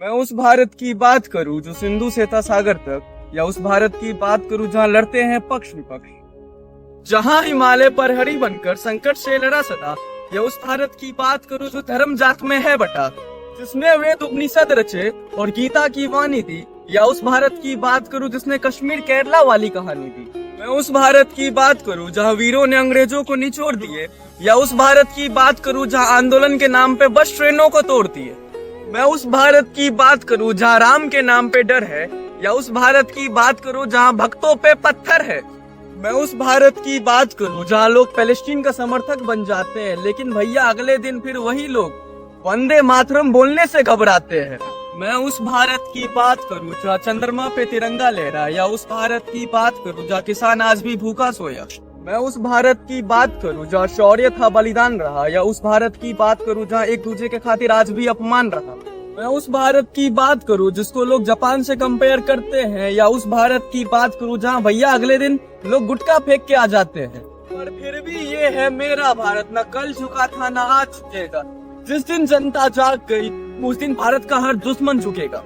मैं उस भारत की बात करूं जो सिंधु से था सागर तक, या उस भारत की बात करूं जहां लड़ते हैं पक्ष विपक्ष, जहां हिमालय पर हरी बनकर संकट से लड़ा सदा, या उस भारत की बात करूं जो धर्म जात में है बटा, जिसने वेद उपनिषद रचे और गीता की वाणी दी, या उस भारत की बात करूं जिसने कश्मीर केरला वाली कहानी दी। मैं उस भारत की बात करूं जहां वीरों ने अंग्रेजों को निचोड़ दिए, या उस भारत की बात करूं जहां आंदोलन के नाम पे बस ट्रेनों को तोड़ दिए। मैं उस भारत की बात करूं जहां राम के नाम पे डर है, या उस भारत की बात करूं जहां भक्तों पे पत्थर है। मैं उस भारत की बात करूं जहां लोग पैलेस्टीन का समर्थक बन जाते हैं, लेकिन भैया अगले दिन फिर वही लोग वंदे मातरम बोलने से घबराते हैं। मैं उस भारत की बात करूं जहां चंद्रमा पे तिरंगा लहरा, या उस भारत की बात करूं जहां किसान आज भी भूखा सोया। मैं उस भारत की बात करूं जहां शौर्य था बलिदान रहा, या उस भारत की बात करूं जहां एक दूसरे के खातिर आज भी अपमान रहा। मैं उस भारत की बात करूं जिसको लोग जापान से कंपेयर करते हैं, या उस भारत की बात करूं जहां भैया अगले दिन लोग गुटखा फेंक के आ जाते हैं। पर फिर भी ये है मेरा भारत, न कल झुका था न आज झुकेगा। जिस दिन जनता जाग गई उस दिन भारत का हर दुश्मन झुकेगा।